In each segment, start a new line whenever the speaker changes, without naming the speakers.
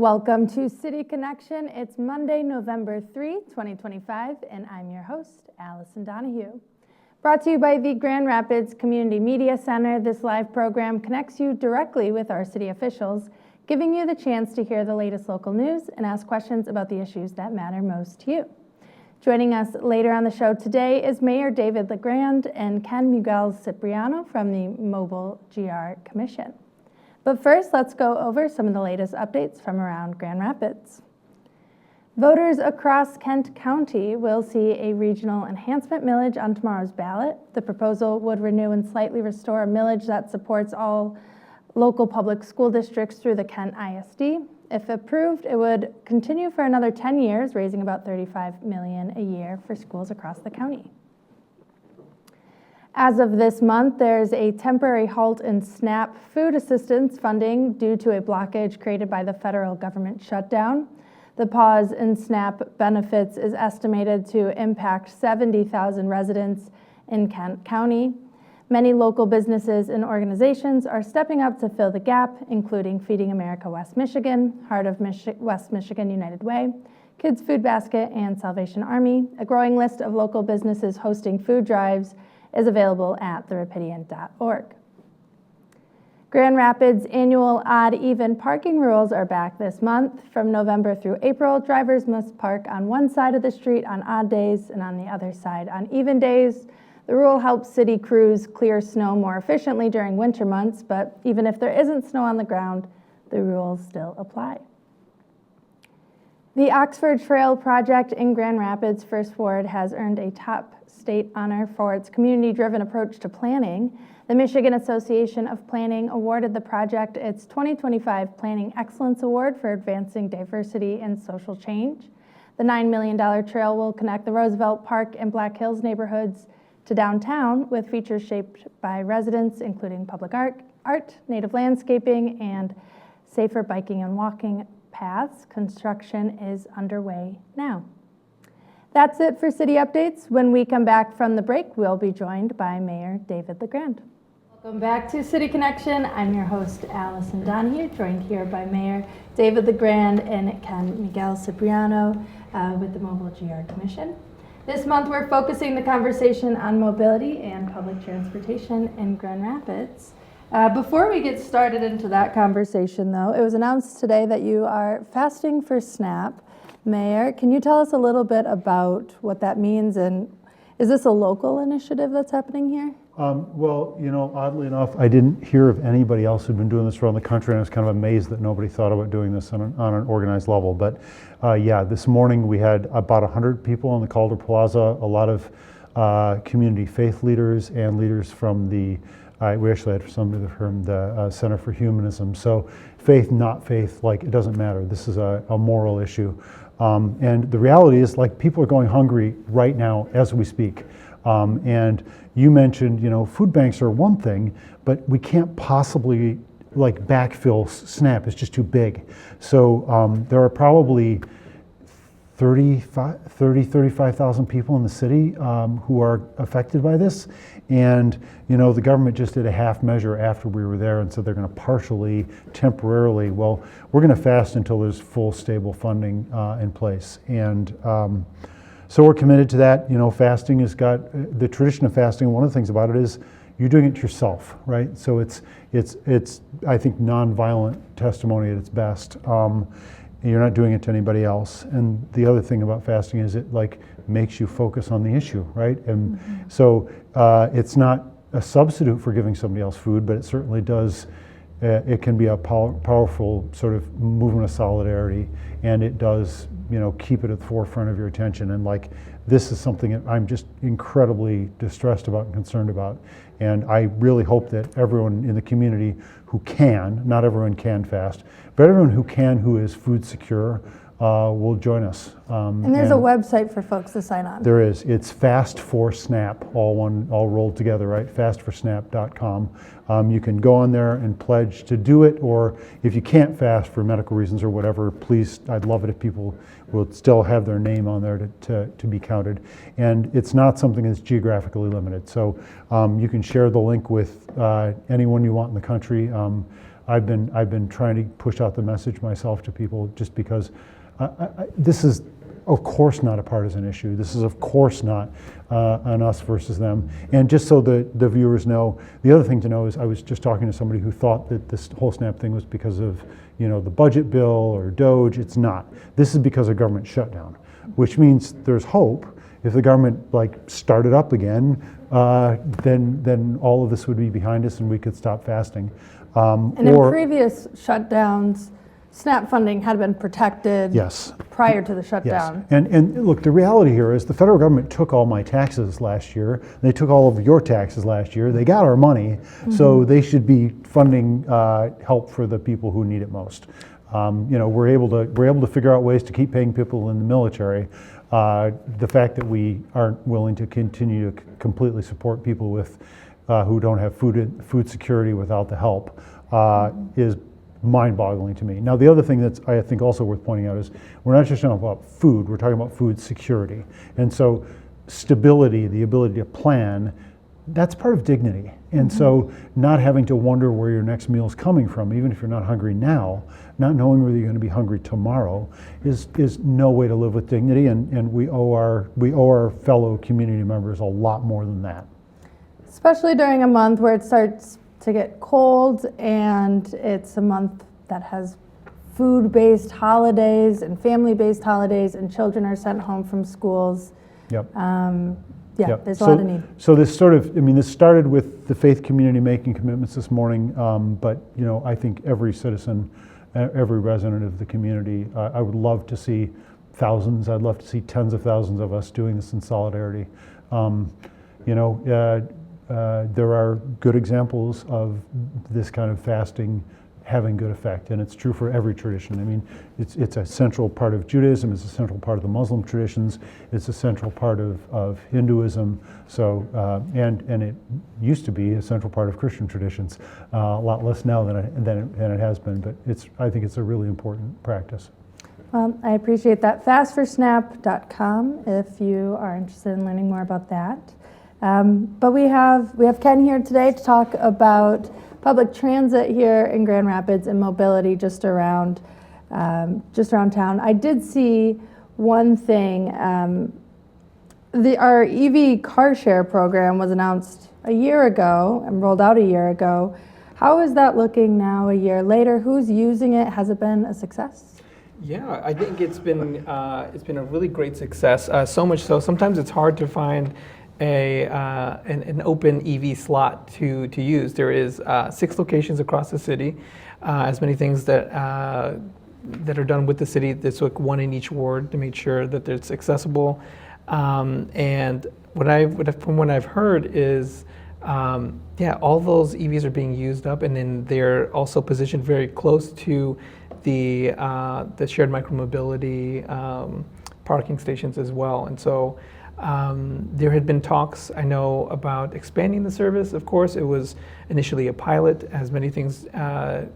Welcome to City Connection. It's Monday, November 3, 2025, and I'm your host, Allison Donahue. Brought to you by the Grand Rapids Community Media Center, this live program connects you directly with our city officials, giving you the chance to hear the latest local news and ask questions about the issues that matter most to you. Joining us later on the show today is Mayor David LeGrand and Ken Miguel Cipriano from the Mobile GR Commission. But first, let's go over some of the latest updates from around Grand Rapids. Voters across Kent County will see a regional enhancement millage on tomorrow's ballot. The proposal would renew and slightly restore a millage that supports all local public school districts through the Kent ISD. If approved, it would continue for another 10 years, raising about $35 million a year for schools across the county. As of this month, there's a temporary halt in SNAP food assistance funding due to a blockage created by the federal government shutdown. The pause in SNAP benefits is estimated to impact 70,000 residents in Kent County. Many local businesses and organizations are stepping up to fill the gap, including Feeding America West Michigan, Heart of West Michigan United Way, Kids Food Basket, and Salvation Army. A growing list of local businesses hosting food drives is available at therepidient.org. Grand Rapids' annual odd-even parking rules are back this month. From November through April, drivers must park on one side of the street on odd days and on the other side on even days. The rule helps city crews clear snow more efficiently during winter months, but even if there isn't snow on the ground, the rules still apply. The Oxford Trail project in Grand Rapids' First Ward has earned a top state honor for its community-driven approach to planning. The Michigan Association of Planning awarded the project its 2025 Planning Excellence Award for advancing diversity and social change. The $9 million trail will connect the Roosevelt Park and Black Hills neighborhoods to downtown with features shaped by residents, including public art, native landscaping, and safer biking and walking paths. Construction is underway now. That's it for city updates. When we come back from the break, we'll be joined by Mayor David LeGrand. Welcome back to City Connection. I'm your host, Allison Donahue, joined here by Mayor David LeGrand and Ken Miguel Cipriano with the Mobile GR Commission. This month, we're focusing the conversation on mobility and public transportation in Grand Rapids. Before we get started into that conversation, though, it was announced today that you are fasting for SNAP. Mayor, can you tell us a little bit about what that means, and is this a local initiative that's happening here?
Well, oddly enough, I didn't hear of anybody else who'd been doing this around the country, and I was kind of amazed that nobody thought about doing this on an organized level. But yeah, this morning we had about 100 people on the Calder Plaza, a lot of community faith leaders and leaders from we actually had somebody from the Center for Humanism. So faith, not faith, it doesn't matter. This is a moral issue. And the reality is, people are going hungry right now as we speak. And you mentioned, food banks are one thing, but we can't possibly backfill SNAP. It's just too big. So there are probably 35,000 people in the city who are affected by this. And, the government just did a half measure after we were there and said they're going to partially, temporarily, well, we're going to fast until there's full, stable funding in place. And so we're committed to that. Fasting has got the tradition of fasting. One of the things about it is you're doing it yourself, right? So it's I think, nonviolent testimony at its best. You're not doing it to anybody else. And the other thing about fasting is it makes you focus on the issue, right? And so it's not a substitute for giving somebody else food, but it certainly does. It can be a powerful sort of movement of solidarity, and it does, keep it at the forefront of your attention. And this is something that I'm just incredibly distressed about and concerned about. And I really hope that everyone in the community who can, not everyone can fast, but everyone who can, who is food secure, will join us.
And there's a website for folks to sign on.
There is. It's Fast for SNAP, all rolled together, right? fastforsnap.com. You can go on there and pledge to do it, or if you can't fast for medical reasons or whatever, please, I'd love it if people will still have their name on there to be counted. And it's not something that's geographically limited. So you can share the link with anyone you want in the country. I've been trying to push out the message myself to people, just because this is, of course, not a partisan issue. This is, of course, not an us versus them. And just so the viewers know, the other thing to know is I was just talking to somebody who thought that this whole SNAP thing was because of, you know, the budget bill or DOGE. It's not. This is because of government shutdown, which means there's hope. If the government like started up again, then all of this would be behind us and we could stop fasting.
And in previous shutdowns, SNAP funding had been protected
yes.
prior to the shutdown.
Yes. And look, the reality here is the federal government took all my taxes last year. They took all of your taxes last year. They got our money, so they should be funding help for the people who need it most. You know, we're able to figure out ways to keep paying people in the military. The fact that we aren't willing to continue to completely support people with who don't have food security without the help is mind-boggling to me. Now, the other thing that's I think also worth pointing out is we're not just talking about food, we're talking about food security. And so stability, the ability to plan, that's part of dignity. And so not having to wonder where your next meal is coming from, even if you're not hungry now, not knowing whether you're going to be hungry tomorrow is no way to live with dignity, and we owe our fellow community members a lot more than that.
Especially during a month where it starts to get cold, and it's a month that has food-based holidays and family-based holidays, and children are sent home from schools.
Yep.
Yep. There's a lot of need.
So this this started with the faith community making commitments this morning, but you know, I think every citizen, every resident of the community, I would love to see thousands, I'd love to see tens of thousands of us doing this in solidarity. You know, there are good examples of this kind of fasting having good effect, and it's true for every tradition. I mean, it's a central part of Judaism, it's a central part of the Muslim traditions, it's a central part of Hinduism, so, and it used to be a central part of Christian traditions, a lot less now than it has been, but I think it's a really important practice.
Well, I appreciate that. Fastforsnap.com if you are interested in learning more about that. But we have Ken here today to talk about public transit here in Grand Rapids and mobility just around town. I did see one thing. Our EV car share program was announced a year ago and rolled out a year ago. How is that looking now a year later? Who's using it? Has it been a success?
Yeah, I think it's been a really great success. So much so, sometimes it's hard to find an open EV slot to use. There is 6 locations across the city, as many things that are done with the city. There's like 1 in each ward to make sure that it's accessible. And from what I've heard is, all those EVs are being used up, and then they're also positioned very close to the shared micromobility parking stations as well. And so there had been talks, I know, about expanding the service. Of course, it was initially a pilot, as many things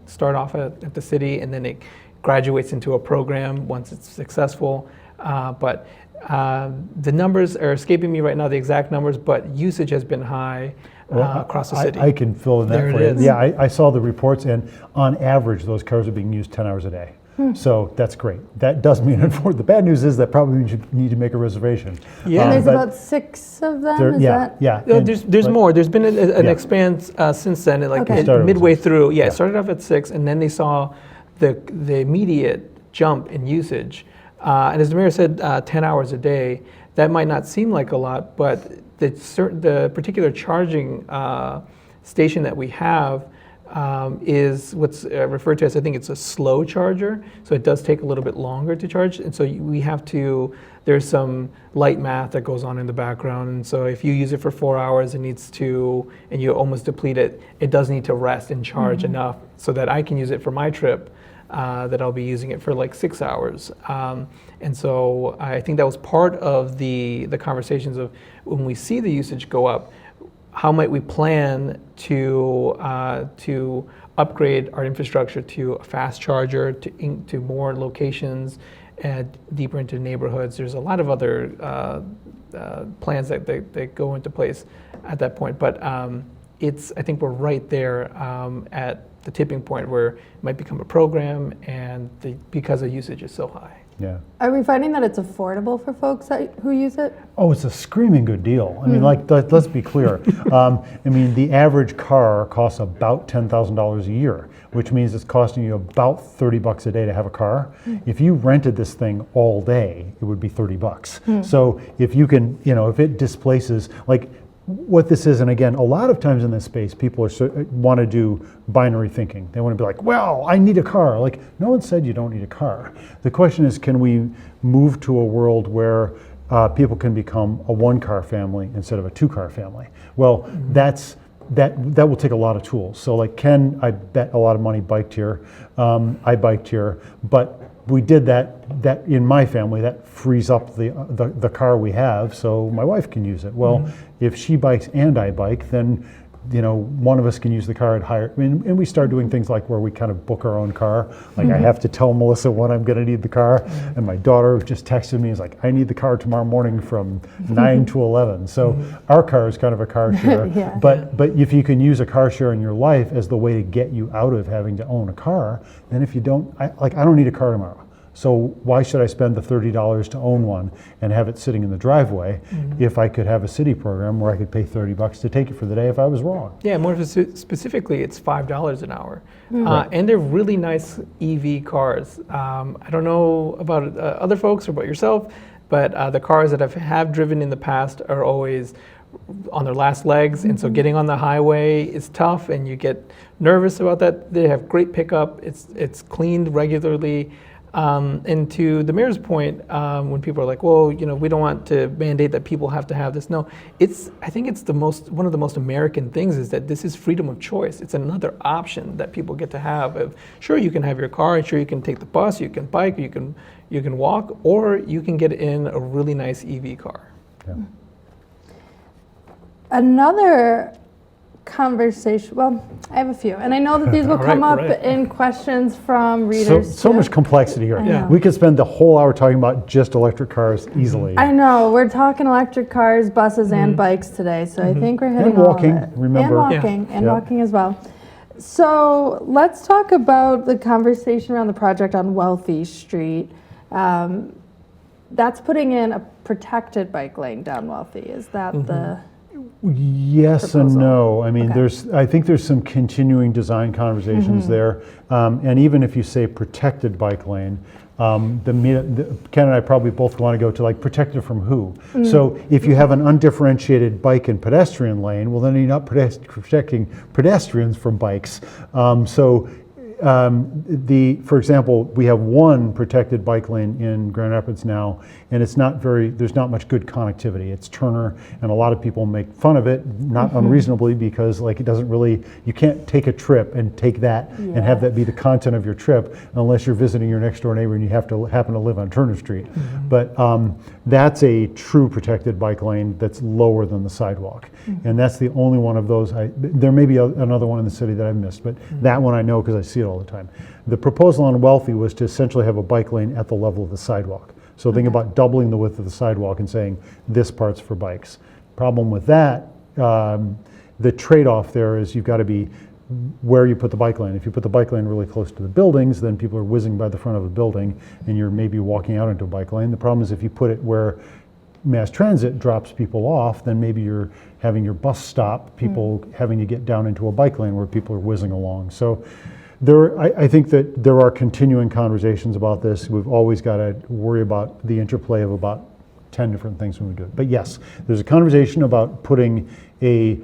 start off at the city, and then it graduates into a program once it's successful. But the numbers are escaping me right now, the exact numbers, but usage has been high across the city.
I can fill in that
there
for
it
you.
is.
Yeah, I saw the reports, and on average, those cars are being used 10 hours a day. So that's great. That does mean, the bad news is that probably means you need to make a reservation.
Yeah.
And there's about 6 of them,
Yeah.
No, there's more. There's been an expand since then, midway through. Yeah, it started off at 6, and then they saw the immediate jump in usage. And as the mayor said, 10 hours a day. That might not seem like a lot, but the particular charging station that we have is what's referred to as, I think it's a slow charger, so it does take a little bit longer to charge, and so there's some light math that goes on in the background, and so if you use it for 4 hours, and you almost deplete it, it does need to rest and charge enough so that I can use it for my trip, that I'll be using it for like 6 hours. And so I think that was part of the conversations of when we see the usage go up, how might we plan to upgrade our infrastructure to a fast charger, to more locations, and deeper into neighborhoods. There's a lot of other plans that go into place at that point. But I think we're right there at the tipping point where it might become a program, and because the usage is so high.
Yeah.
Are we finding that it's affordable for folks who use it?
Oh, it's a screaming good deal. I mean, let's be clear. I mean, the average car costs about $10,000 a year, which means it's costing you about $30 a day to have a car. If you rented this thing all day, it would be $30. So if you can, if it displaces, like what this is, and again, a lot of times in this space, people want to do binary thinking. They want to be like, well, I need a car. Like, no one said you don't need a car. The question is, can we move to a world where people can become a one-car family instead of a two-car family? Well, that will take a lot of tools. So like Ken, I bet a lot of money biked here. I biked here, but we did that in my family, that frees up the car we have so my wife can use it. Well, if she bikes and I bike, then one of us can use the car at higher, and we start doing things like where we kind of book our own car. Like I have to tell Melissa when I'm gonna need the car, and my daughter just texted me, is like, I need the car tomorrow morning from 9 to 11. So our car is kind of a car share, but if you can use a car share in your life as the way to get you out of having to own a car, then if you don't, I don't need a car tomorrow. So why should I spend the $30 to own one and have it sitting in the driveway if I could have a city program where I could pay $30 to take it for the day if I was wrong?
Yeah, more specifically, it's $5 an hour. And they're really nice EV cars. I don't know about other folks or about yourself, but the cars that I have driven in the past are always on their last legs, and so getting on the highway is tough, and you get nervous about that. They have great pickup. It's cleaned regularly. And to the mayor's point, when people are like, well, we don't want to mandate that people have to have this. No, I think it's one of the most American things is that this is freedom of choice. It's another option that people get to have. Sure, you can have your car, and sure, you can take the bus, you can bike, you can walk, or you can get in a really nice EV car.
Yeah.
Another conversation, well, I have a few, and I know that these will come up in questions from readers.
So much complexity here.
Yeah.
We could spend the whole hour talking about just electric cars easily.
I know, we're talking electric cars, buses, and bikes today, so I think we're hitting
and walking,
all of it.
remember.
And walking as well. So let's talk about the conversation around the project on Wealthy Street. That's putting in a protected bike lane down Wealthy. Is that the
Yes
proposal?
And no. I mean,
Okay.
I think there's some continuing design conversations there. And even if you say protected bike lane, Ken and I probably both want to go to like protected from who? So if you have an undifferentiated bike and pedestrian lane, well, then you're not protecting pedestrians from bikes. For example, we have one protected bike lane in Grand Rapids now, and there's not much good connectivity. It's Turner, and a lot of people make fun of it, not unreasonably, because like you can't take a trip and take that and have that be the content of your trip unless you're visiting your next door neighbor and you happen to live on Turner Street. But that's a true protected bike lane that's lower than the sidewalk. And that's the only one of those. There may be another one in the city that I've missed, but that one I know because I see it all the time. The proposal on Wealthy was to essentially have a bike lane at the level of the sidewalk. So think about doubling the width of the sidewalk and saying this part's for bikes. Problem with that, the trade-off there is you've got to be where you put the bike lane. If you put the bike lane really close to the buildings, then people are whizzing by the front of a building and you're maybe walking out into a bike lane. The problem is if you put it where mass transit drops people off, then maybe you're having your bus stop, people having to get down into a bike lane where people are whizzing along. So I think that there are continuing conversations about this. We've always got to worry about the interplay of about 10 different things when we do it. But yes, there's a conversation about putting a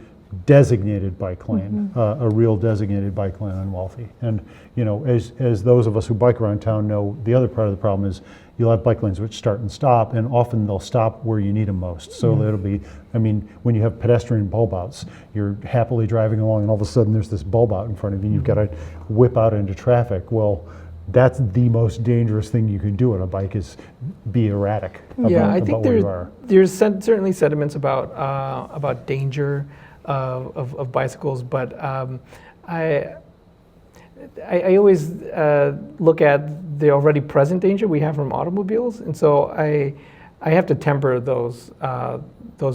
designated bike lane, a real designated bike lane on Wealthy. And as those of us who bike around town know, the other part of the problem is you'll have bike lanes which start and stop, and often they'll stop where you need them most. So it'll be, when you have pedestrian bulb outs, you're happily driving along and all of a sudden there's this bulb out in front of you and you've got to whip out into traffic. Well, that's the most dangerous thing you can do on a bike is be erratic about where you are.
There's certainly sentiments about danger of bicycles, but I always look at the already present danger we have from automobiles, and so I have to temper those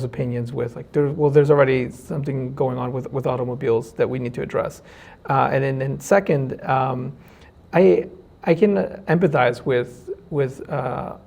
opinions with like, there's already something going on with automobiles that we need to address. And then second, I can empathize with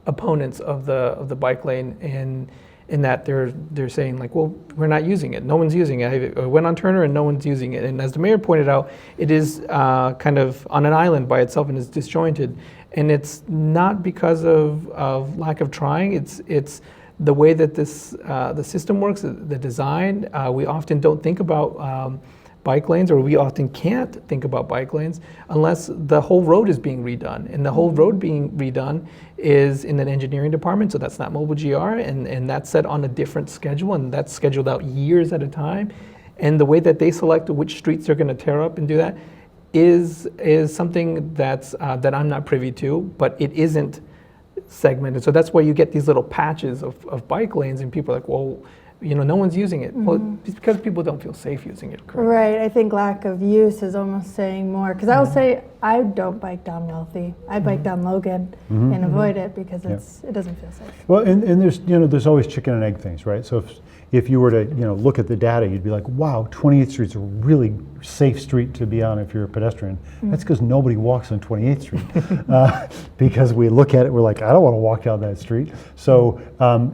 opponents of the bike lane in that they're saying like, well, we're not using it. No one's using it. I went on Turner and no one's using it. And as the mayor pointed out, it is kind of on an island by itself and is disjointed. And it's not because of lack of trying. It's the way that the system works, the design. We often don't think about bike lanes, or we often can't think about bike lanes unless the whole road is being redone. And the whole road being redone is in an engineering department, so that's not Mobile GR, and that's set on a different schedule, and that's scheduled out years at a time. And the way that they select which streets they're going to tear up and do that is something that I'm not privy to, but it isn't segmented. So that's why you get these little patches of bike lanes, and people are like, well, no one's using it. Well, it's because people don't feel safe using it, correct?
Right. I think lack of use is almost saying more. Because I will say, I don't bike down Wealthy. I bike down Logan and avoid it because it doesn't feel safe.
Well, and there's always chicken and egg things, right? So if you were to look at the data, you'd be like, wow, 28th Street's a really safe street to be on if you're a pedestrian. That's because nobody walks on 28th Street. Because we look at it, we're like, I don't want to walk down that street. So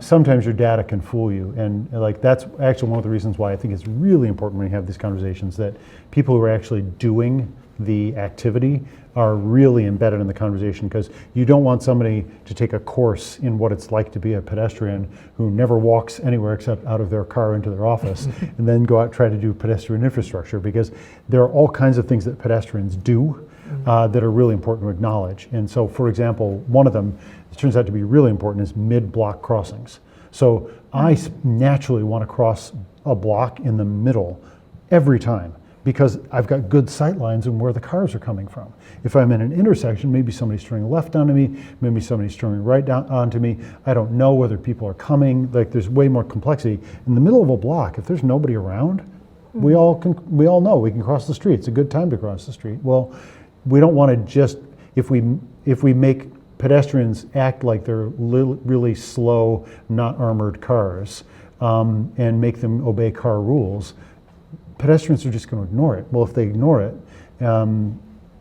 sometimes your data can fool you, and like that's actually one of the reasons why I think it's really important when you have these conversations that people who are actually doing the activity are really embedded in the conversation, because you don't want somebody to take a course in what it's like to be a pedestrian who never walks anywhere except out of their car into their office and then go out and try to do pedestrian infrastructure, because there are all kinds of things that pedestrians do that are really important to acknowledge. And so, for example, one of them, it turns out to be really important, is mid-block crossings. So I naturally want to cross a block in the middle every time, because I've got good sight lines and where the cars are coming from. If I'm in an intersection, maybe somebody's turning left onto me, maybe somebody's turning right down onto me. I don't know whether people are coming. Like, there's way more complexity. In the middle of a block, if there's nobody around, we all know we can cross the street. It's a good time to cross the street. Well, we don't want to just, if we make pedestrians act like they're really slow, not armored cars, and make them obey car rules, pedestrians are just going to ignore it. Well, if they ignore it,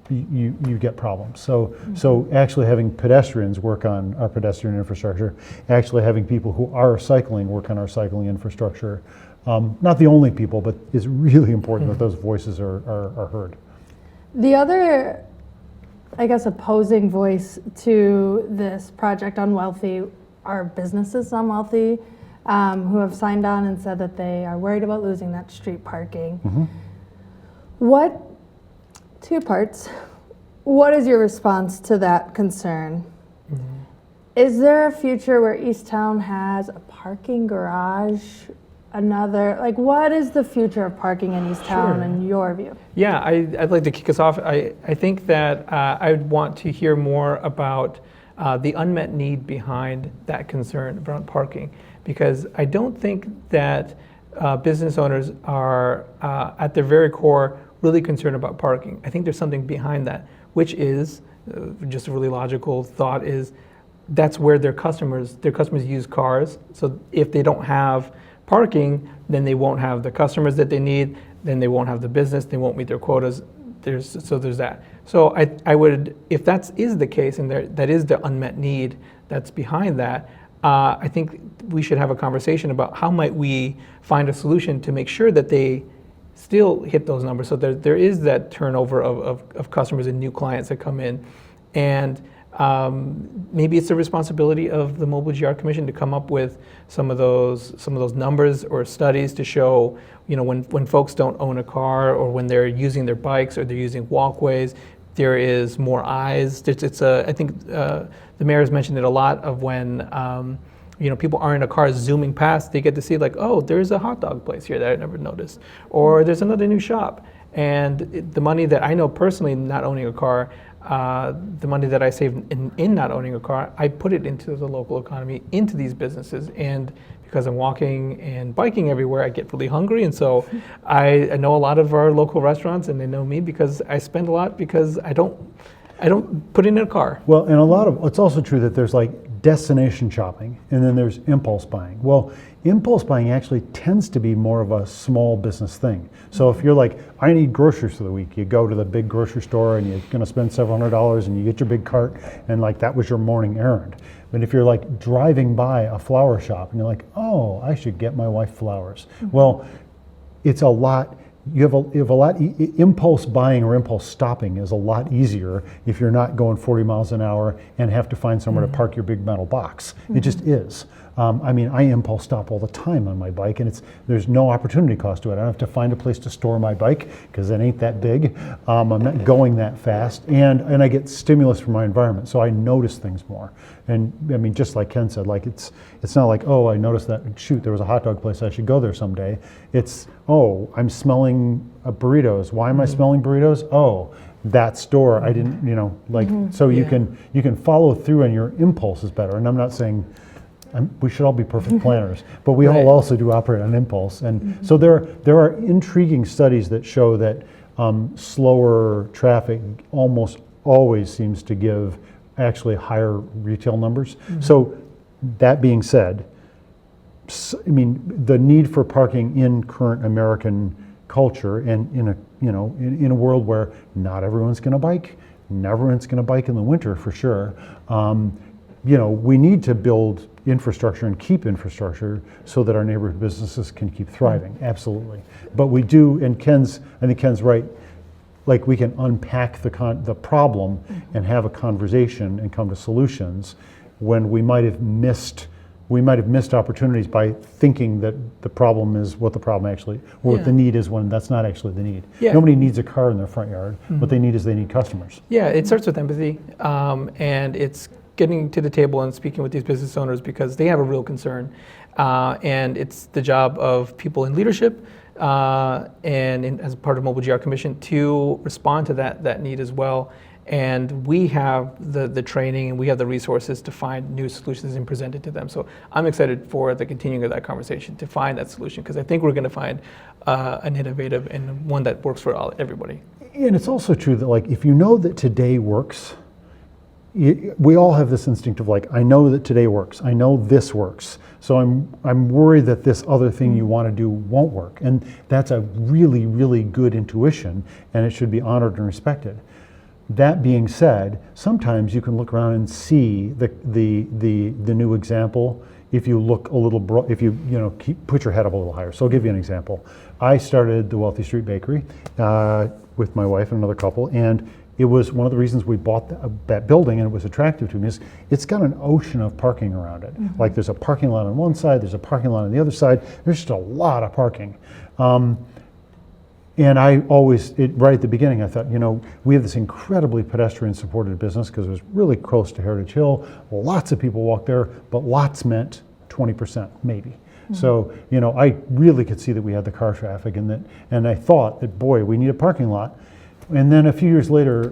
you get problems. So actually having pedestrians work on our pedestrian infrastructure, actually having people who are cycling work on our cycling infrastructure, not the only people, but it's really important that those voices are heard.
The other, I guess, opposing voice to this project on Wealthy are businesses on Wealthy, who have signed on and said that they are worried about losing that street parking. Two parts. What is your response to that concern? Is there a future where Easttown has a parking garage? What is the future of parking in Easttown in your view?
Yeah, I'd like to kick us off. I think that I would want to hear more about the unmet need behind that concern around parking, because I don't think that business owners are at their very core really concerned about parking. I think there's something behind that, which is just a really logical thought, is that's where their customers use cars. So if they don't have parking, then they won't have the customers that they need, then they won't have the business, they won't meet their quotas. There's that. So I would, if that is the case, and that is the unmet need that's behind that, I think we should have a conversation about how might we find a solution to make sure that they still hit those numbers, so there is that turnover of customers and new clients that come in. And maybe it's the responsibility of the Mobile GR Commission to come up with some of those numbers or studies to show, when folks don't own a car, or when they're using their bikes or they're using walkways, there is more eyes. I think the mayor has mentioned it a lot of when people are in a car zooming past, they get to see like, oh, there's a hot dog place here that I never noticed, or there's another new shop. And the money that I know personally, not owning a car, the money that I save in not owning a car, I put it into the local economy, into these businesses. And because I'm walking and biking everywhere, I get really hungry. And so I know a lot of our local restaurants, and they know me because I spend a lot, because I don't put in a car.
Well, and it's also true that there's like destination shopping, and then there's impulse buying. Well, impulse buying actually tends to be more of a small business thing. So if you're like, I need groceries for the week, you go to the big grocery store and you're gonna spend several $100s and you get your big cart, and like that was your morning errand. But if you're like driving by a flower shop and you're like, oh, I should get my wife flowers. Well, it's a lot. You have a lot, impulse buying or impulse stopping is a lot easier if you're not going 40 miles an hour and have to find somewhere to park your big metal box. It just is. I mean, I impulse stop all the time on my bike, and there's no opportunity cost to it. I don't have to find a place to store my bike because it ain't that big. I'm not going that fast, and I get stimulus from my environment, so I notice things more. And I mean, just like Ken said, like it's not like, oh, I noticed that, shoot, there was a hot dog place, I should go there someday. It's, oh, I'm smelling burritos. Why am I smelling burritos? Oh, that store, I didn't, like, so you can follow through, and your impulse is better. And I'm not saying we should all be perfect planners, but we all also do operate on impulse. And so there are intriguing studies that show that slower traffic almost always seems to give actually higher retail numbers. So that being said, I mean, the need for parking in current American culture, and in a world where not everyone's going to bike, not everyone's going to bike in the winter for sure. We need to build infrastructure and keep infrastructure so that our neighborhood businesses can keep thriving. Absolutely. But we do, and I think Ken's right. Like, we can unpack the problem and have a conversation and come to solutions when we might have missed opportunities by thinking that the problem is what the problem actually, or what the need is, when that's not actually the need. Nobody needs a car in their front yard. What they need is they need customers.
Yeah, it starts with empathy, and it's getting to the table and speaking with these business owners because they have a real concern, and it's the job of people in leadership and as part of Mobile GR Commission to respond to that need as well. And we have the training and we have the resources to find new solutions and present it to them. So I'm excited for the continuing of that conversation to find that solution, because I think we're going to find an innovative and one that works for everybody. And
it's also true that, like, if you know that today works, we all have this instinct of like, I know that today works. I know this works. So I'm worried that this other thing you want to do won't work. And that's a really, really good intuition, and it should be honored and respected. That being said, sometimes you can look around and see the new example if you look a little if you put your head up a little higher. So I'll give you an example. I started the Wealthy Street Bakery with my wife and another couple, and it was one of the reasons we bought that building, and it was attractive to me, is it's got an ocean of parking around it. Like, there's a parking lot on one side, there's a parking lot on the other side, there's just a lot of parking. And I always, right at the beginning, I thought, we have this incredibly pedestrian-supported business because it was really close to Heritage Hill. Lots of people walk there, but lots meant 20%, maybe. So, I really could see that we had the car traffic, and I thought that, boy, we need a parking lot. And then a few years later,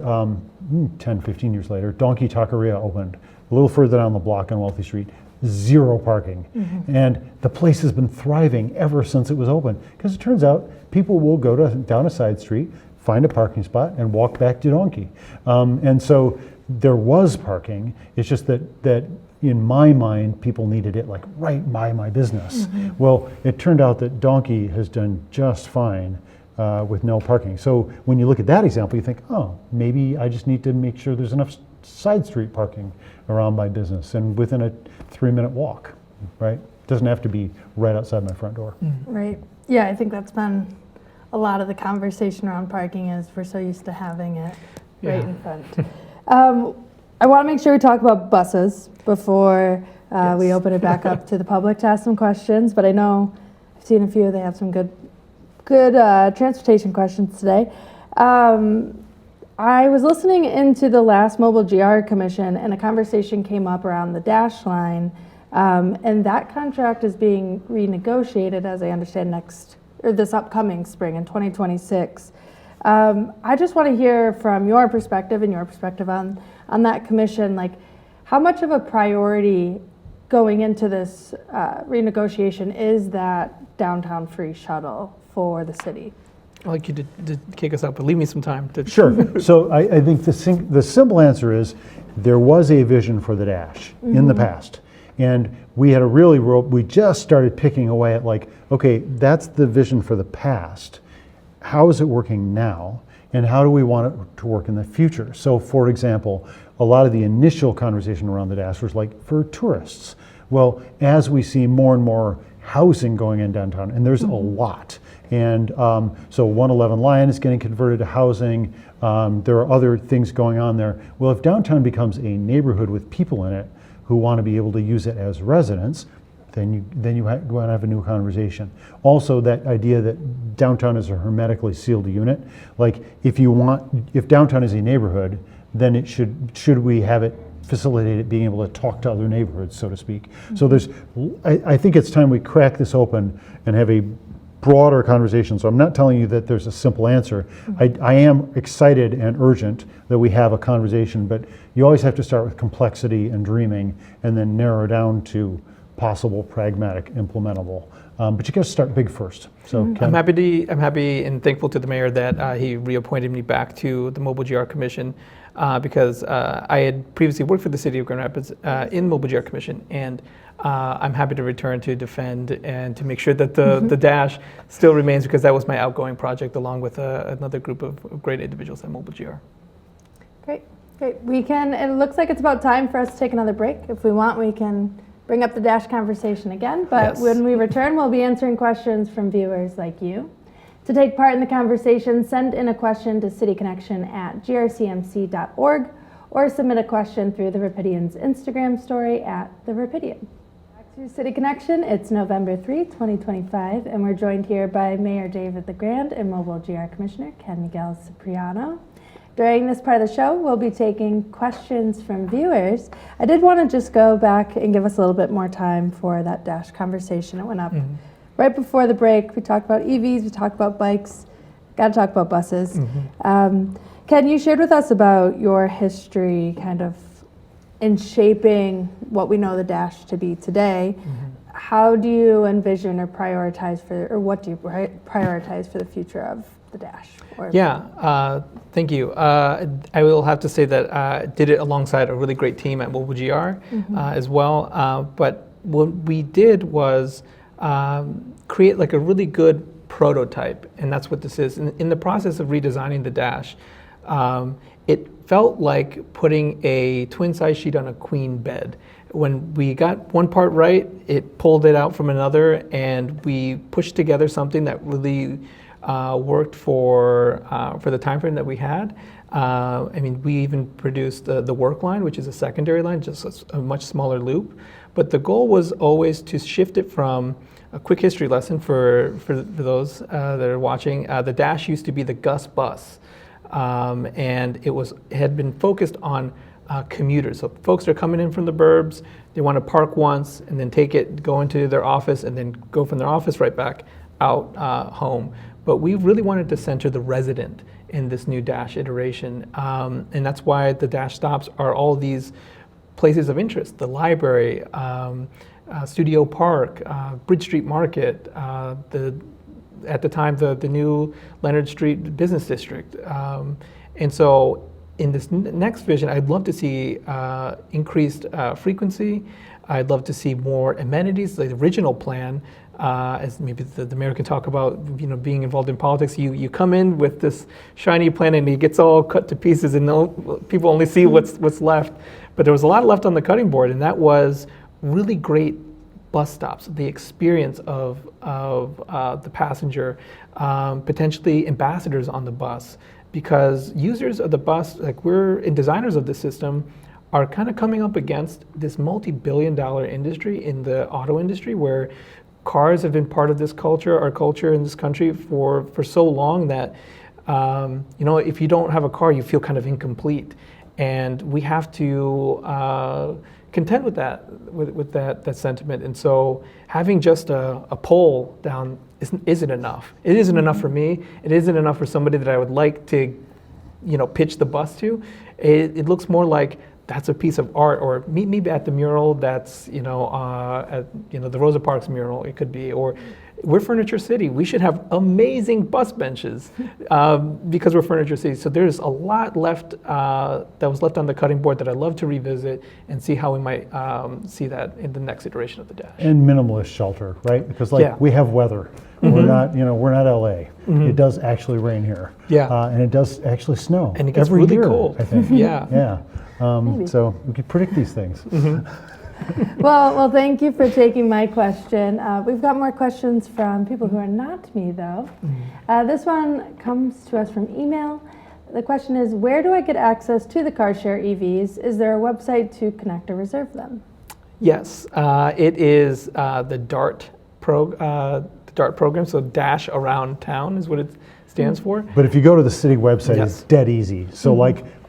10, 15 years later, Donkey Taqueria opened a little further down the block on Wealthy Street. Zero parking. And the place has been thriving ever since it was open, because it turns out people will go down a side street, find a parking spot, and walk back to Donkey. And so there was parking. It's just that in my mind, people needed it like right by my business. Well, it turned out that Donkey has done just fine with no parking. So when you look at that example, you think, oh, maybe I just need to make sure there's enough side street parking around my business and within a 3-minute walk, right? It doesn't have to be right outside my front door.
Right. Yeah, I think that's been a lot of the conversation around parking, is we're so used to having it right in front. I want to make sure we talk about buses before we open it back up to the public to ask some questions, but I know I've seen a few, they have some good transportation questions today. I was listening into the last Mobile GR Commission, and a conversation came up around the Dash line, and that contract is being renegotiated, as I understand, this upcoming spring in 2026. I just want to hear from your perspective and your perspective on that commission, like, how much of a priority going into this renegotiation is that downtown free shuttle for the city?
I'd like you to kick us out, but leave me some time.
Sure. So I think the simple answer is there was a vision for the Dash in the past. And we had we just started picking away at like, okay, that's the vision for the past. How is it working now? And how do we want it to work in the future? So for example, a lot of the initial conversation around the Dash was like for tourists. Well, as we see more and more housing going in downtown, and there's a lot. And so 111 Lion is getting converted to housing. There are other things going on there. Well, if downtown becomes a neighborhood with people in it who want to be able to use it as residents, then you go and have a new conversation. Also, that idea that downtown is a hermetically sealed unit. Like if downtown is a neighborhood, then it should we have it facilitate it being able to talk to other neighborhoods, so to speak. So I think it's time we crack this open and have a broader conversation. So I'm not telling you that there's a simple answer. I am excited and urgent that we have a conversation, but you always have to start with complexity and dreaming and then narrow down to possible, pragmatic, implementable. But you got to start big first. So
I'm happy and thankful to the mayor that he reappointed me back to the Mobile GR Commission because I had previously worked for the city of Grand Rapids in Mobile GR Commission, and I'm happy to return to defend and to make sure that the Dash still remains, because that was my outgoing project along with another group of great individuals at Mobile GR.
Great. It looks like it's about time for us to take another break. If we want, we can bring up the Dash conversation again, but when we return, we'll be answering questions from viewers like you. To take part in the conversation, send in a question to cityconnection@grcmc.org or submit a question through the Rapidian's Instagram story @the Rapidian. Back to City Connection, it's November 3, 2025, and we're joined here by Mayor David LeGrand and Mobile GR Commissioner Ken Miguel Cipriano. During this part of the show, we'll be taking questions from viewers. I did want to just go back and give us a little bit more time for that Dash conversation. It went up right before the break. We talked about EVs, we talked about bikes, got to talk about buses. Ken, you shared with us about your history kind of in shaping what we know the Dash to be today. How do you envision or prioritize what do you prioritize for the future of the Dash?
Thank you. I will have to say that I did it alongside a really great team at Mobile GR as well. But what we did was create like a really good prototype, and that's what this is. In the process of redesigning the Dash, it felt like putting a twin-size sheet on a queen bed. When we got one part right, it pulled it out from another, and we pushed together something that really worked for the time frame that we had. We even produced the work line, which is a secondary line, just a much smaller loop. But the goal was always to shift it from a quick history lesson for those that are watching. The Dash used to be the Gus bus, and it had been focused on commuters. So folks are coming in from the burbs, they want to park once and then go into their office and then go from their office right back out home. But we really wanted to center the resident in this new Dash iteration. And that's why the Dash stops are all these places of interest: the library, Studio Park, Bridge Street Market, at the time the new Leonard Street Business District. And so in this next vision, I'd love to see increased frequency. I'd love to see more amenities. The original plan, as maybe the mayor can talk about, being involved in politics, you come in with this shiny plan and it gets all cut to pieces, and people only see what's left. But there was a lot left on the cutting board, and that was really great bus stops, the experience of the passenger, potentially ambassadors on the bus, because users of the bus, designers of the system, are kind of coming up against this multi-billion-dollar industry in the auto industry, where cars have been part of this culture, our culture in this country for so long that if you don't have a car, you feel kind of incomplete, and we have to contend with that sentiment. And so having just a pole down isn't enough. It isn't enough for me. It isn't enough for somebody that I would like to pitch the bus to. It looks more like that's a piece of art, or meet me at the mural that's, at, the Rosa Parks mural, it could be, or we're Furniture City. We should have amazing bus benches because we're Furniture City. So there's a lot left that was left on the cutting board that I'd love to revisit and see how we might see that in the next iteration of the Dash.
And minimalist shelter, right? Because we have weather. We're not LA. It does actually rain here.
Yeah.
And it does actually snow.
And it gets
every
really
year,
cold.
I think.
Yeah.
So we could predict these things.
Well, thank you for taking my question. We've got more questions from people who are not me, though. This one comes to us from email. The question is, where do I get access to the car share EVs? Is there a website to connect or reserve them?
Yes, it is the DART program, so Dash Around Town is what it stands for.
But if you go to the city website,
Yes.
it's dead easy. So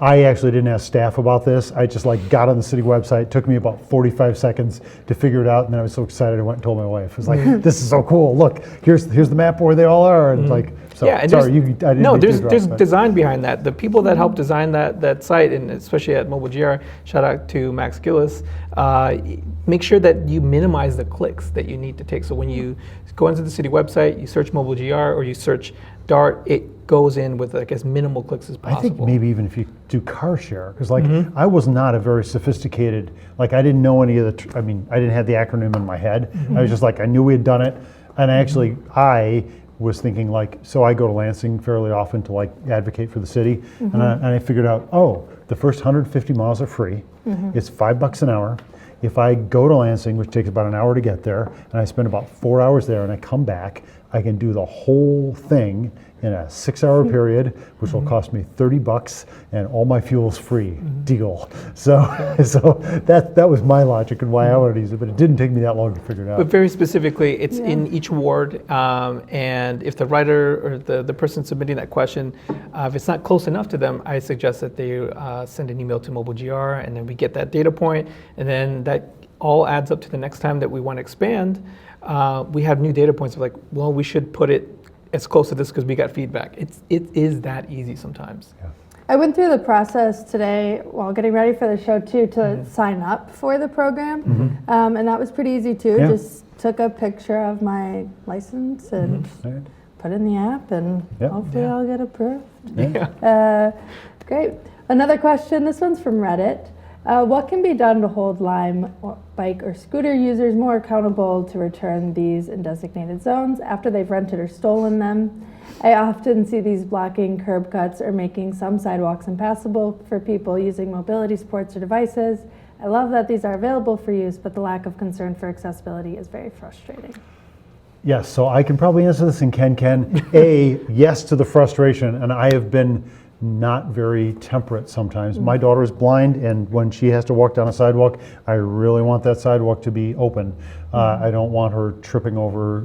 I actually didn't ask staff about this. I just got on the city website. It took me about 45 seconds to figure it out, and then I was so excited I went and told my wife. I was like, "This is so cool! Look, here's the map where they all are." And I didn't
there's design behind that. The people that helped design that site, and especially at Mobile GR, shout out to Max Gillis. Make sure that you minimize the clicks that you need to take. So when you go into the city website, you search Mobile GR or you search DART, it goes in with as minimal clicks as possible.
I think maybe even if you do car share, because I was not a very sophisticated, I didn't know any of I didn't have the acronym in my head. I was just I knew we had done it, and I was thinking so I go to Lansing fairly often to advocate for the city, and I figured out, the first 150 miles are free. It's $5 an hour. If I go to Lansing, which takes about an hour to get there, and I spend about 4 hours there and I come back, I can do the whole thing in a 6-hour period, which will cost me $30, and all my fuel's free. Deal. So that was my logic and why I wanted to use it, but it didn't take me that long to figure it out.
But very specifically, it's in each ward, and if the writer or the person submitting that question, if it's not close enough to them, I suggest that they send an email to Mobile GR, and then we get that data point, and then that all adds up to the next time that we want to expand. We have new data points of we should put it as close to this because we got feedback. It is that easy sometimes. Yeah.
I went through the process today while getting ready for the show too to sign up for the program, and that was pretty easy too.
Yeah.
Just took a picture of my license and put it in the app, and hopefully I'll get approved.
Yeah.
Great. Another question. This one's from Reddit. What can be done to hold Lime bike or scooter users more accountable to return these in designated zones after they've rented or stolen them? I often see these blocking curb cuts or making some sidewalks impassable for people using mobility supports or devices. I love that these are available for use, but the lack of concern for accessibility is very frustrating.
Yes, so I can probably answer this, and Ken can. Yes to the frustration, and I have been not very temperate sometimes. My daughter is blind, and when she has to walk down a sidewalk, I really want that sidewalk to be open. I don't want her tripping over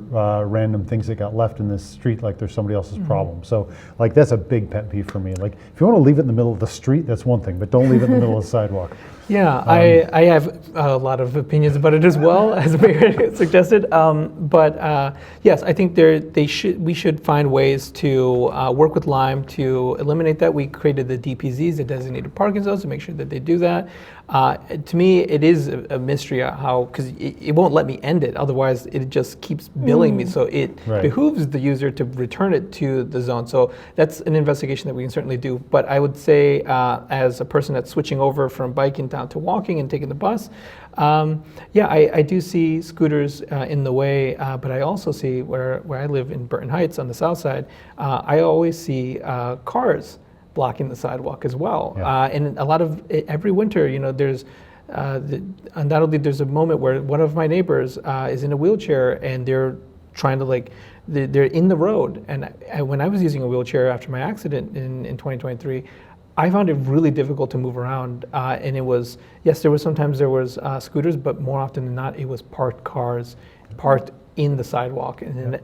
random things that got left in this street like there's somebody else's problem. So that's a big pet peeve for me. If you want to leave it in the middle of the street, that's one thing, but don't leave it in the middle of the sidewalk.
Yeah, I have a lot of opinions about it as well, as Mayor suggested. But yes, I think we should find ways to work with Lime to eliminate that. We created the DPZs, the designated parking zones, to make sure that they do that. To me, it is a mystery how, because it won't let me end it. Otherwise, it just keeps billing me. So it behooves the user to return it to the zone. So that's an investigation that we can certainly do. But I would say, as a person that's switching over from biking down to walking and taking the bus, I do see scooters in the way. But I also see where I live in Burton Heights on the south side, I always see cars blocking the sidewalk as well. And a lot of every winter, there's undoubtedly there's a moment where one of my neighbors is in a wheelchair and they're trying to they're in the road. And when I was using a wheelchair after my accident in 2023, I found it really difficult to move around. And it was, yes, sometimes there was scooters, but more often than not, it was parked cars parked in the sidewalk. And then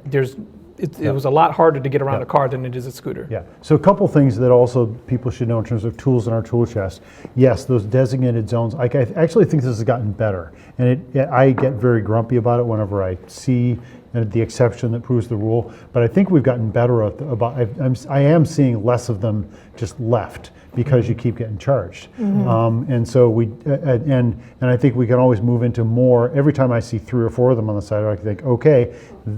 it was a lot harder to get around a car than it is a scooter.
Yeah. So a couple things that also people should know in terms of tools in our tool chest. Yes, those designated zones. I actually think this has gotten better, and I get very grumpy about it whenever I see the exception that proves the rule. But I think we've gotten better about. I am seeing less of them just left. because you keep getting charged. And so and I think we can always move into more. Every time I see 3 or 4 of them on the sidewalk, I think, okay,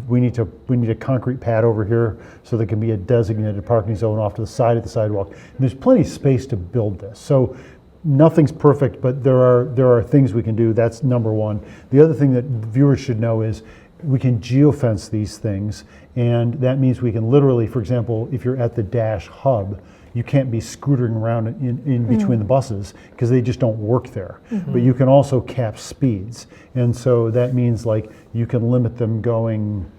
we need a concrete pad over here so there can be a designated parking zone off to the side of the sidewalk. And there's plenty of space to build this. So nothing's perfect, but there are things we can do. That's number one. The other thing that viewers should know is we can geofence these things, and that means we can literally, for example, if you're at the Dash hub, you can't be scootering around in between the buses because they just don't work there. But you can also cap speeds, and so that means like you can limit them going,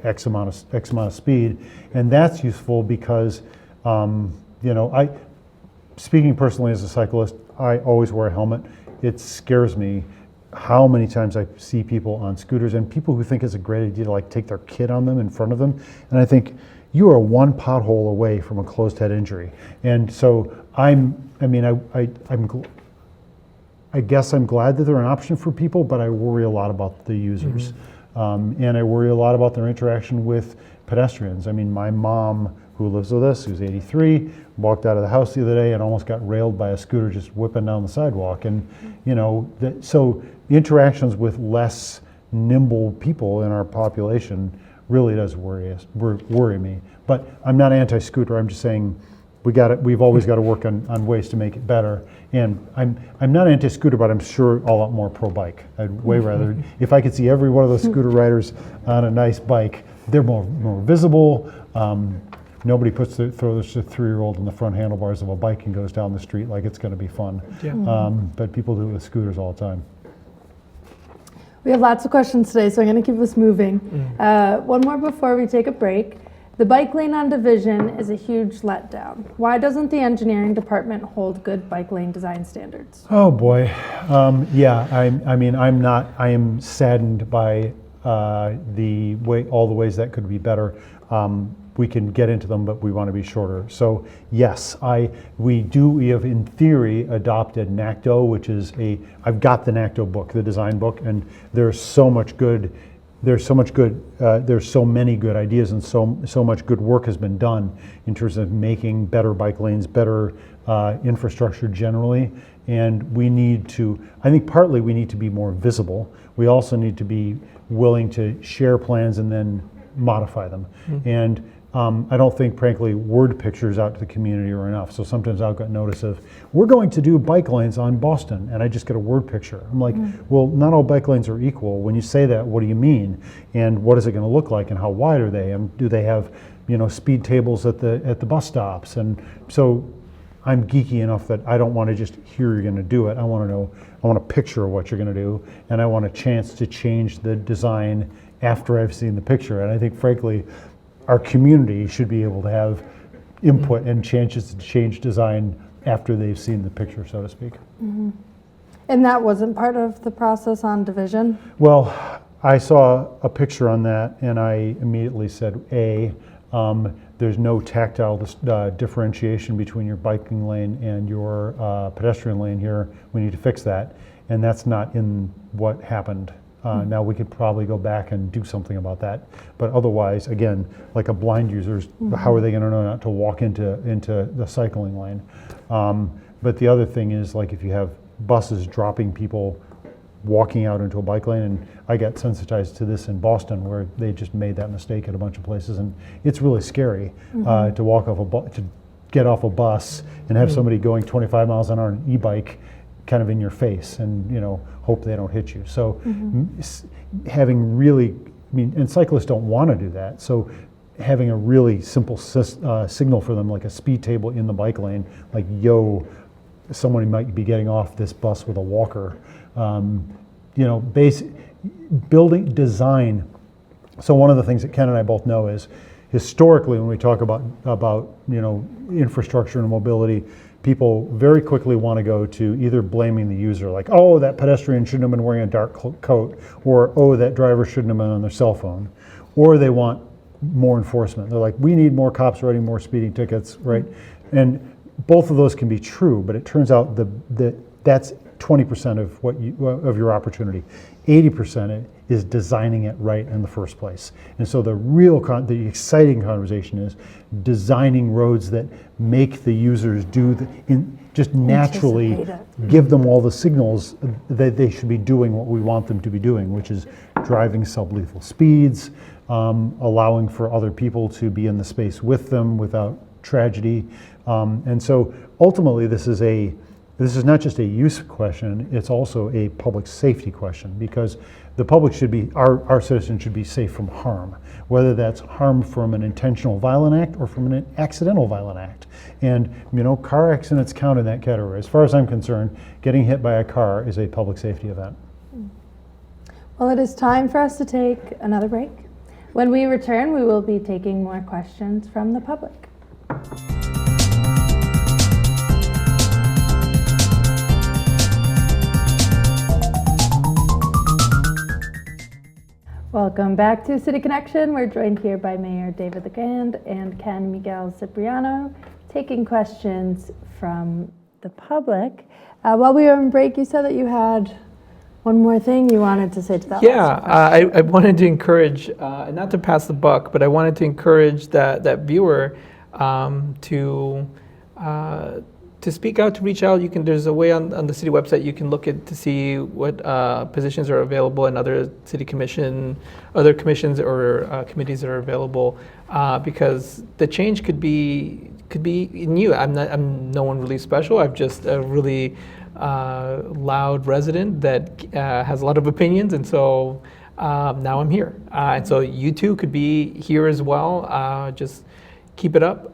X amount of speed, and that's useful because, speaking personally as a cyclist, I always wear a helmet. It scares me how many times I see people on scooters and people who think it's a great idea to like take their kid on them in front of them. And I think you are one pothole away from a closed head injury. And so I guess I'm glad that they're an option for people, but I worry a lot about the users. And I worry a lot about their interaction with pedestrians. I mean, my mom, who lives with us, who's 83, walked out of the house the other day and almost got railed by a scooter just whipping down the sidewalk. And, so interactions with less nimble people in our population really does worry me. But I'm not anti-scooter. I'm just saying we've always got to work on ways to make it better. And I'm not anti-scooter, but I'm sure a lot more pro-bike. I'd way rather, if I could see every one of those scooter riders on a nice bike, they're more visible. Nobody throws a 3-year-old in the front handlebars of a bike and goes down the street like it's going to be fun. Yeah. But people do it with scooters all the time.
We have lots of questions today, so I'm going to keep us moving. One more before we take a break. The bike lane on Division is a huge letdown. Why doesn't the engineering department hold good bike lane design standards?
Oh boy, I am saddened by all the ways that could be better. We can get into them, but we want to be shorter. So yes, we have in theory adopted NACDO, which is I've got the NACDO book, the design book, and there's so many good ideas, and so much good work has been done in terms of making better bike lanes, better infrastructure generally. And I think partly we need to be more visible. We also need to be willing to share plans and then modify them. And I don't think, frankly, word pictures out to the community are enough. So sometimes I'll get notice of, we're going to do bike lanes on Boston, and I just get a word picture. I'm like, well, not all bike lanes are equal. When you say that, what do you mean? And what is it going to look like, and how wide are they? And do they have, speed tables at the bus stops? And so I'm geeky enough that I don't want to just hear you're going to do it. I want a picture of what you're going to do, and I want a chance to change the design after I've seen the picture. And I think, frankly, our community should be able to have input and chances to change design after they've seen the picture, so to speak.
And that wasn't part of the process on Division?
Well, I saw a picture on that, and I immediately said, there's no tactile differentiation between your biking lane and your pedestrian lane here. We need to fix that. And that's not in what happened. Now we could probably go back and do something about that. But otherwise, again, like a blind user, how are they going to know not to walk into the cycling lane? But the other thing is, like, if you have buses dropping people walking out into a bike lane, and I got sensitized to this in Boston, where they just made that mistake at a bunch of places, and it's really scary to walk off to get off a bus and have somebody going 25 miles an hour on an e-bike kind of in your face, and hope they don't hit you. So having really, and cyclists don't want to do that, so having a really simple signal for them, like a speed table in the bike lane, like, yo, somebody might be getting off this bus with a walker. Building design. So one of the things that Ken and I both know is, historically, when we talk about infrastructure and mobility, people very quickly want to go to either blaming the user, like, oh, that pedestrian shouldn't have been wearing a dark coat, or, oh, that driver shouldn't have been on their cell phone, or they want more enforcement. They're like, we need more cops writing more speeding tickets, right? And both of those can be true, but it turns out that's 20% of of your opportunity. 80% is designing it right in the first place. And so the exciting conversation is designing roads that make the users just naturally give them all the signals that they should be doing what we want them to be doing, which is driving sublethal speeds, allowing for other people to be in the space with them without tragedy. And so ultimately this is not just a use question, it's also a public safety question, because the public should be, our citizens should be safe from harm, whether that's harm from an intentional violent act or from an accidental violent act. And car accidents count in that category. As far as I'm concerned, getting hit by a car is a public safety event.
Well, it is time for us to take another break. When we return, we will be taking more questions from the public. Welcome back to City Connection. We're joined here by Mayor David Legand and Ken Miguel Cipriano, taking questions from the public. While we were on break, you said that you had one more thing you wanted to say to that.
Yeah, I wanted to encourage, not to pass the buck, but I wanted to encourage that viewer to speak out, to reach out. There's a way on the city website you can look at to see what positions are available in other city commissions or committees that are available, because the change could be in you. I'm no one really special. I'm just a really loud resident that has a lot of opinions, and so now I'm here. And so you too could be here as well. Just keep it up.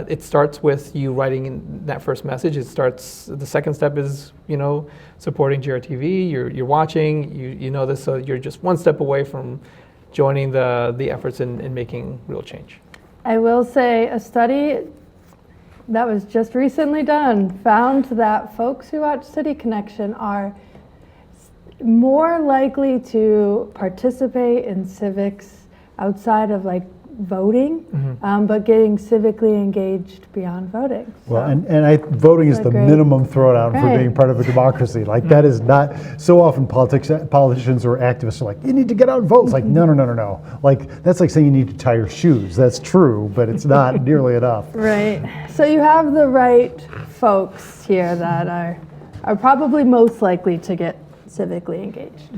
It starts with you writing in that first message. The second step is, supporting GRTV. You're watching, you know this, so you're just one step away from joining the efforts in making real change.
I will say a study that was just recently done found that folks who watch City Connection are more likely to participate in civics outside of voting, but getting civically engaged beyond voting.
Well, and voting is the minimum throwdown for being part of a democracy. That is not, so often politicians or activists are like, you need to get out and vote. It's like, no. That's like saying you need to tie your shoes. That's true, but it's not nearly enough.
Right. So you have the right folks here that are probably most likely to get civically engaged.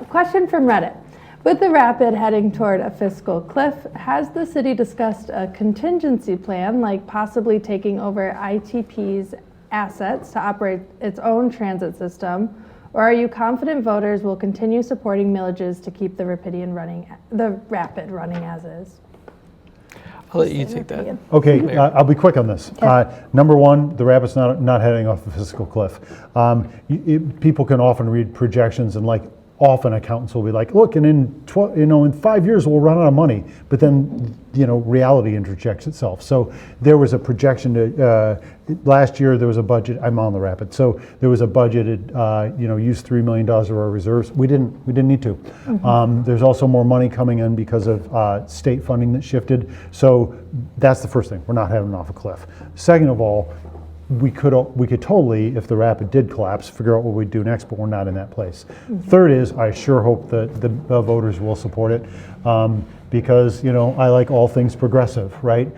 Question from Reddit. With the rapid heading toward a fiscal cliff, has the city discussed a contingency plan, like possibly taking over ITP's assets to operate its own transit system? Or are you confident voters will continue supporting millages to keep the rapid running as is?
I'll let you take that.
Okay, I'll be quick on this. Number one, the rapid's not heading off the fiscal cliff. People can often read projections and often accountants will be like, look, and in 5 years we'll run out of money. But then, reality interjects itself. So there was a projection last year there was a budget. I'm on the rapid. So there was a budgeted, use $3 million of our reserves. We didn't need to. There's also more money coming in because of state funding that shifted. So that's the first thing. We're not heading off a cliff. Second of all, we could totally, if the rapid did collapse, figure out what we'd do next, but we're not in that place. Third is, I sure hope that the voters will support it, because I like all things progressive, right?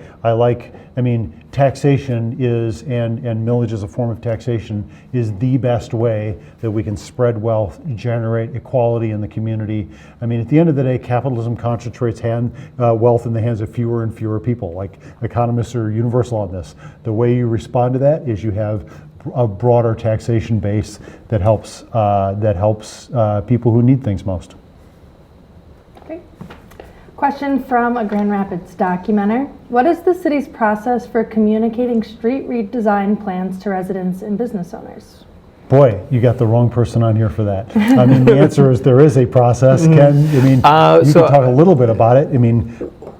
Taxation is, and millage as a form of taxation is the best way that we can spread wealth, generate equality in the community. At the end of the day, capitalism concentrates wealth in the hands of fewer and fewer people. Economists are universal on this. The way you respond to that is you have a broader taxation base that helps people who need things most.
Great. Question from a Grand Rapids documenter. What is the city's process for communicating street redesign plans to residents and business owners?
Boy, you got the wrong person on here for that. The answer is there is a process. Ken, you can talk a little bit about it.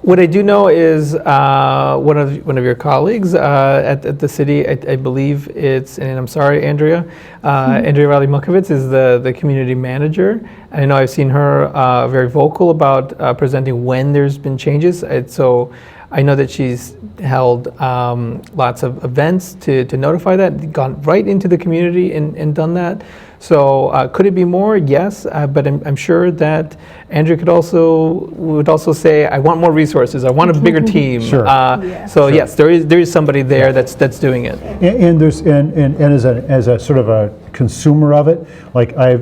What I do know is one of your colleagues at the city, I believe it's, and I'm sorry, Andrea Riley-Mukovitz is the community manager. And I know I've seen her very vocal about presenting when there's been changes. So I know that she's held lots of events to notify that, gone right into the community and done that. So could it be more? Yes, but I'm sure that Andrew would also say, I want more resources. I want a bigger team.
Sure.
So sure. Yes, there is somebody there that's doing it.
And there's as a sort of a consumer of it, like I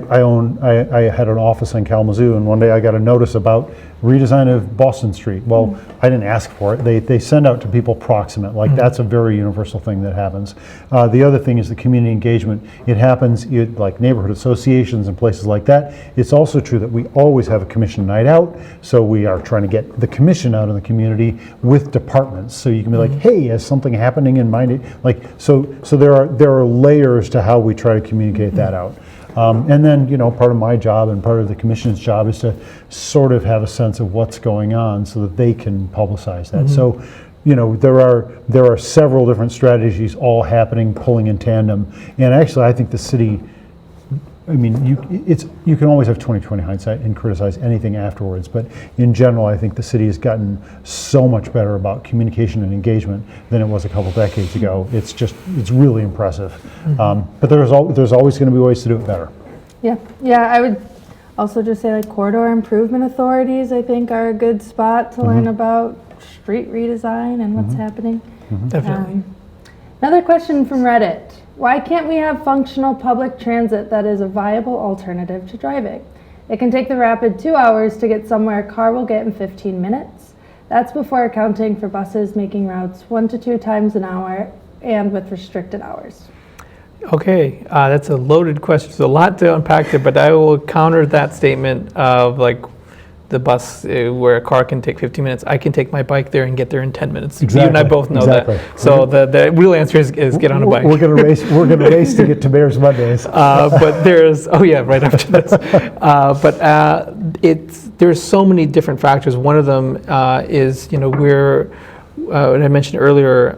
had an office in Kalamazoo, and one day I got a notice about redesign of Boston Street. Well, I didn't ask for it. They send out to people proximate. Like that's a very universal thing that happens. The other thing is the community engagement. It happens like neighborhood associations and places like that. It's also true that we always have a commission night out. So we are trying to get the commission out in the community with departments. So you can be like, hey, is something happening in my like so there are layers to how we try to communicate that out. And then, part of my job and part of the commission's job is to sort of have a sense of what's going on so that they can publicize that. So, there are several different strategies all happening, pulling in tandem. And actually, I think the city, you can always have 20/20 hindsight and criticize anything afterwards. But in general, I think the city has gotten so much better about communication and engagement than it was a couple decades ago. It's really impressive. But there's always going to be ways to do it better.
Yeah. I would also just say like corridor improvement authorities, I think, are a good spot to learn about street redesign and what's happening.
Definitely.
Another question from Reddit. Why can't we have functional public transit that is a viable alternative to driving? It can take the rapid 2 hours to get somewhere a car will get in 15 minutes. That's before accounting for buses making routes 1 to 2 times an hour and with restricted hours.
Okay, that's a loaded question. There's a lot to unpack there, but I will counter that statement of like the bus where a car can take 15 minutes. I can take my bike there and get there in 10 minutes.
Exactly.
You and I both know that. So the real answer is get on a bike.
We're going to race to get to Mayor's Mondays.
But there's right after this. There's so many different factors. One of them is what I mentioned earlier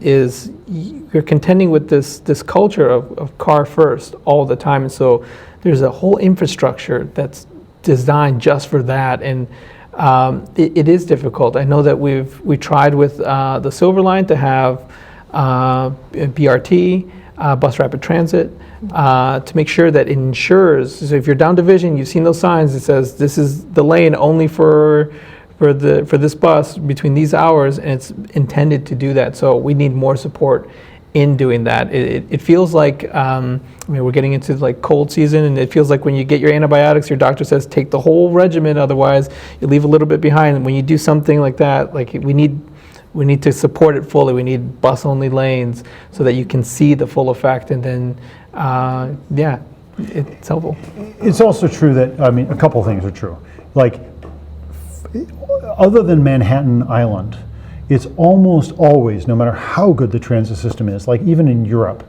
is you're contending with this culture of car first all the time, and so there's a whole infrastructure that's designed just for that, and it is difficult. I know that we tried with the Silver Line to have BRT, bus rapid transit, to make sure that it ensures. So if you're down Division, you've seen those signs. It says this is the lane only for this bus between these hours, and it's intended to do that. So we need more support in doing that. It feels like we're getting into like cold season, and it feels like when you get your antibiotics, your doctor says take the whole regimen, otherwise you leave a little bit behind. And when you do something like that, like we need to support it fully. We need bus only lanes so that you can see the full effect, and then it's helpful.
It's also true that a couple of things are true. Like other than Manhattan Island, it's almost always, no matter how good the transit system is, like even in Europe,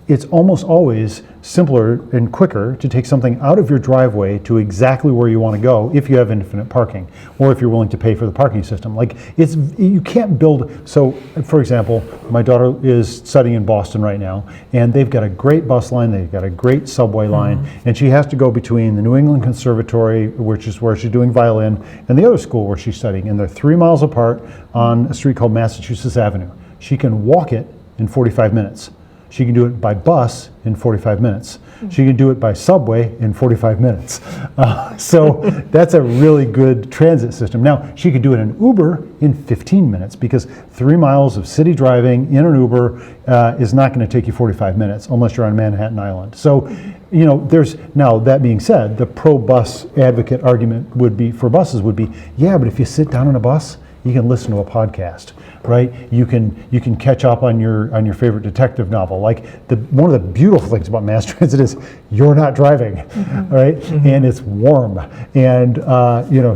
it's almost always simpler and quicker to take something out of your driveway to exactly where you want to go if you have infinite parking, or if you're willing to pay for the parking system. Like you can't build. So, for example, my daughter is studying in Boston right now, and they've got a great bus line, they've got a great subway line, and she has to go between the New England Conservatory, which is where she's doing violin, and the other school where she's studying, and they're 3 miles apart on a street called Massachusetts Avenue. She can walk it in 45 minutes. She can do it by bus in 45 minutes. She can do it by subway in 45 minutes. So that's a really good transit system. Now, she could do it in Uber in 15 minutes, because 3 miles of city driving in an Uber is not going to take you 45 minutes unless you're on Manhattan Island. So, now that being said, the pro-bus advocate argument would be, for buses would be, yeah, but if you sit down in a bus, you can listen to a podcast, right? You can catch up on your favorite detective novel. Like one of the beautiful things about mass transit is you're not driving, right? And it's warm, and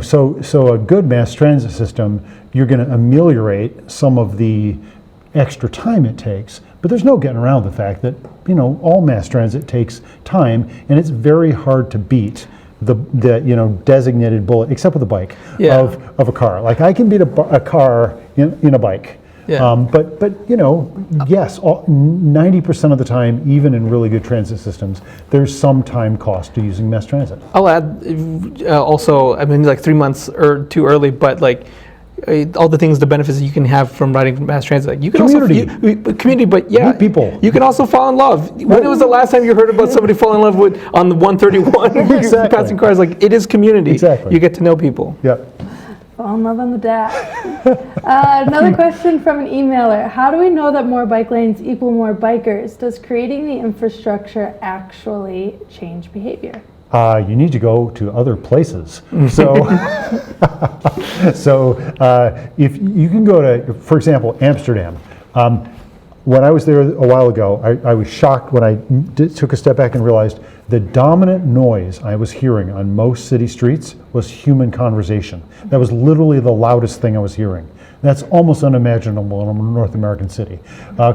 so a good mass transit system, you're going to ameliorate some of the extra time it takes. But there's no getting around the fact that all mass transit takes time, and it's very hard to beat the designated bullet, except with a bike, of a car. Like I can beat a car in a bike. Yeah. But yes, 90% of the time, even in really good transit systems, there's some time cost to using mass transit.
I'll add also, like 3 months or too early, but like all the things, the benefits that you can have from riding mass transit. Like, you can community, but yeah,
meet people.
You can also fall in love. When was the last time you heard about somebody falling in love with on the 131?
Exactly.
Passing cars, like, it is community.
Exactly.
You get to know people.
Yep.
Fall in love on the dash. Another question from an emailer. How do we know that more bike lanes equal more bikers? Does creating the infrastructure actually change behavior?
You need to go to other places. So, if you can go to, for example, Amsterdam. When I was there a while ago, I was shocked when I took a step back and realized the dominant noise I was hearing on most city streets was human conversation. That was literally the loudest thing I was hearing. That's almost unimaginable in a North American city.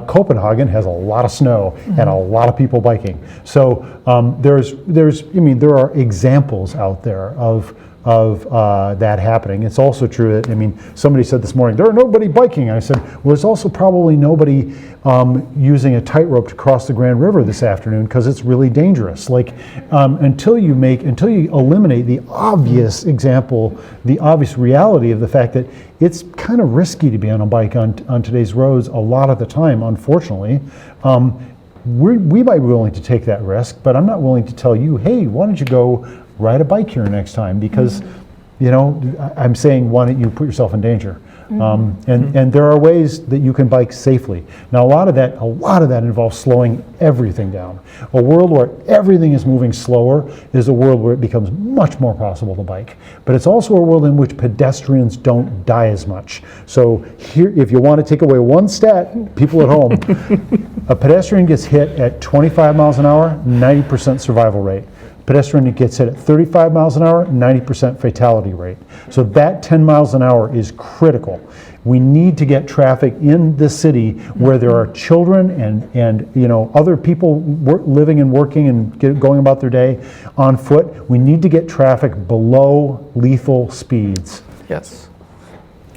Copenhagen has a lot of snow and a lot of people biking. So there are examples out there of that happening. It's also true that, somebody said this morning, there are nobody biking. And I said, well, there's also probably nobody using a tightrope to cross the Grand River this afternoon because it's really dangerous. Like, until you eliminate the obvious example, the obvious reality of the fact that it's kind of risky to be on a bike on today's roads a lot of the time, unfortunately. We might be willing to take that risk, but I'm not willing to tell you, hey, why don't you go ride a bike here next time, because I'm saying, why don't you put yourself in danger? And there are ways that you can bike safely. Now, a lot of that involves slowing everything down. A world where everything is moving slower is a world where it becomes much more possible to bike. But it's also a world in which pedestrians don't die as much. So here, if you want to take away one stat, people at home, a pedestrian gets hit at 25 miles an hour, 90% survival rate. Pedestrian that gets hit at 35 miles an hour, 90% fatality rate. So that 10 miles an hour is critical. We need to get traffic in the city where there are children and other people living and working and going about their day on foot. We need to get traffic below lethal speeds.
Yes.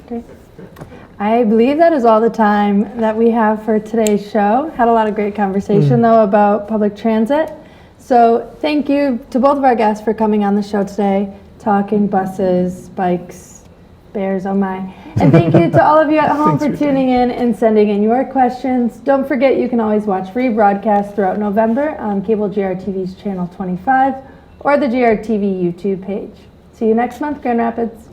Okay. I believe that is all the time that we have for today's show. Had a lot of great conversation though about public transit. So thank you to both of our guests for coming on the show today, talking buses, bikes, bears, oh my. And thank you to all of you at home for tuning in and sending in your questions. Don't forget you can always watch rebroadcasts throughout November on cable GRTV's channel 25 or the GRTV YouTube page. See you next month, Grand Rapids.